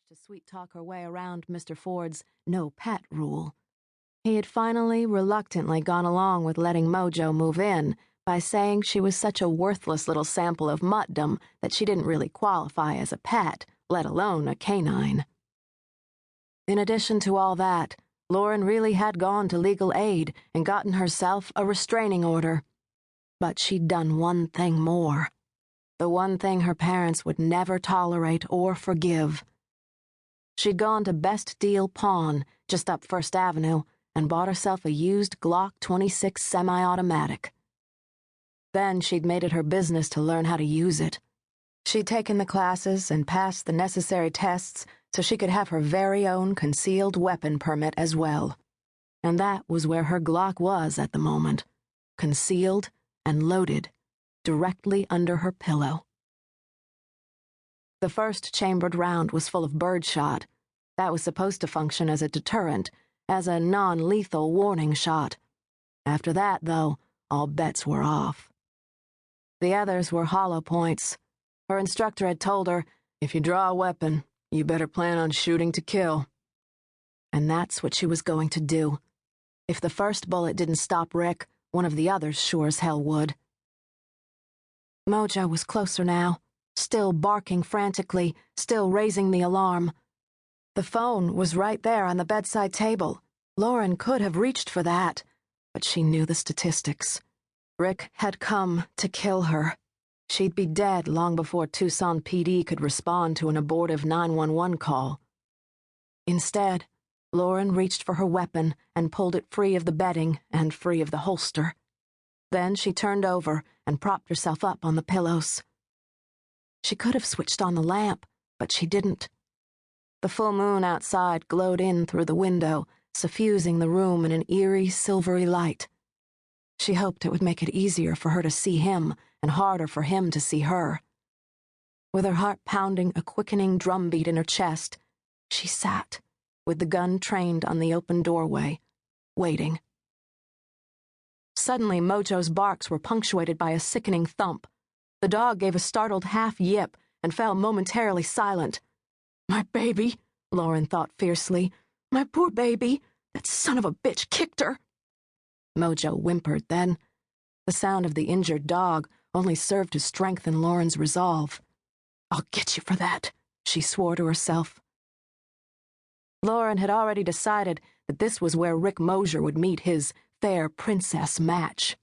to sweet-talk her way around Mr. Ford's no-pet rule. He had finally, reluctantly gone along with letting Mojo move in by saying she was such a worthless little sample of muttdom that she didn't really qualify as a pet, let alone a canine. In addition to all that, Lauren really had gone to legal aid and gotten herself a restraining order. But she'd done one thing more. The one thing her parents would never tolerate or forgive. She'd gone to Best Deal Pawn, just up First Avenue, and bought herself a used Glock 26 semi-automatic. Then she'd made it her business to learn how to use it. She'd taken the classes and passed the necessary tests so she could have her very own concealed weapon permit as well. And that was where her Glock was at the moment, concealed and loaded, directly under her pillow. The first chambered round was full of birdshot. That was supposed to function as a deterrent, as a non-lethal warning shot. After that, though, all bets were off. The others were hollow points. Her instructor had told her, if you draw a weapon, you better plan on shooting to kill. And that's what she was going to do. If the first bullet didn't stop Rick, one of the others sure as hell would. Mojo was closer now, still barking frantically, still raising the alarm. The phone was right there on the bedside table. Lauren could have reached for that, but she knew the statistics. Rick had come to kill her. She'd be dead long before Tucson PD could respond to an abortive 911 call. Instead, Lauren reached for her weapon and pulled it free of the bedding and free of the holster. Then she turned over and propped herself up on the pillows. She could have switched on the lamp, but she didn't. The full moon outside glowed in through the window, suffusing the room in an eerie, silvery light. She hoped it would make it easier for her to see him and harder for him to see her. With her heart pounding a quickening drumbeat in her chest, she sat, with the gun trained on the open doorway, waiting. Suddenly, Mojo's barks were punctuated by a sickening thump. The dog gave a startled half-yip and fell momentarily silent. My baby, Lauren thought fiercely. My poor baby. That son of a bitch kicked her. Mojo whimpered then. The sound of the injured dog only served to strengthen Lauren's resolve. I'll get you for that, she swore to herself. Lauren had already decided that this was where Rick Mosier would meet his fair princess match.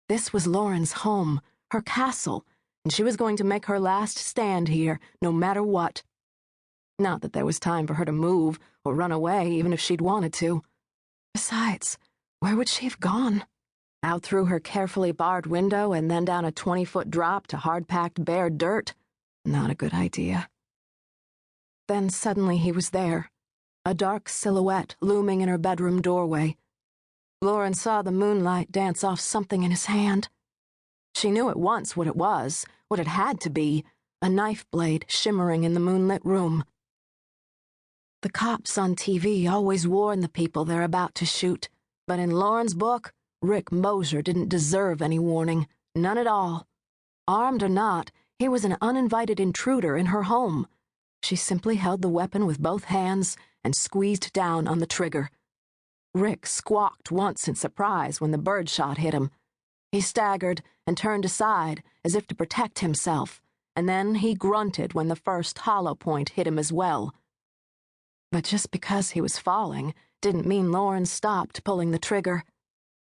This was Lauren's home, her castle, and she was going to make her last stand here, no matter what. Not that there was time for her to move or run away, even if she'd wanted to. Besides, where would she have gone? Out through her carefully barred window and then down a 20-foot drop to hard-packed bare dirt? Not a good idea. Then suddenly he was there, a dark silhouette looming in her bedroom doorway. Lauren saw the moonlight dance off something in his hand. She knew at once what it was, what it had to be, a knife blade shimmering in the moonlit room. The cops on TV always warn the people they're about to shoot, but in Lauren's book, Rick Mosier didn't deserve any warning, none at all. Armed or not, he was an uninvited intruder in her home. She simply held the weapon with both hands and squeezed down on the trigger. Rick squawked once in surprise when the birdshot hit him. He staggered and turned aside as if to protect himself, and then he grunted when the first hollow point hit him as well. But just because he was falling didn't mean Lauren stopped pulling the trigger.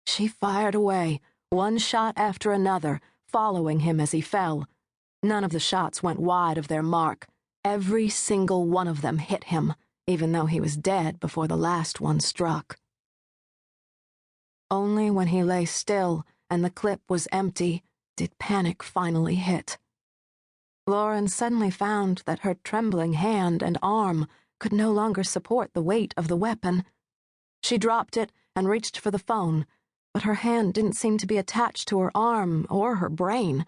She fired away, one shot after another, following him as he fell. None of the shots went wide of their mark. Every single one of them hit him, even though he was dead before the last one struck. Only when he lay still and the clip was empty did panic finally hit. Lauren suddenly found that her trembling hand and arm could no longer support the weight of the weapon. She dropped it and reached for the phone, but her hand didn't seem to be attached to her arm or her brain.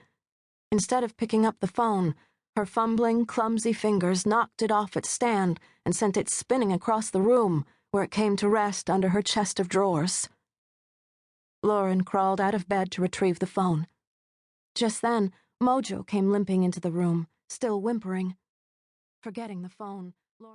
Instead of picking up the phone, her fumbling, clumsy fingers knocked it off its stand and sent it spinning across the room, where it came to rest under her chest of drawers. Lauren crawled out of bed to retrieve the phone. Just then, Mojo came limping into the room, still whimpering. Forgetting the phone,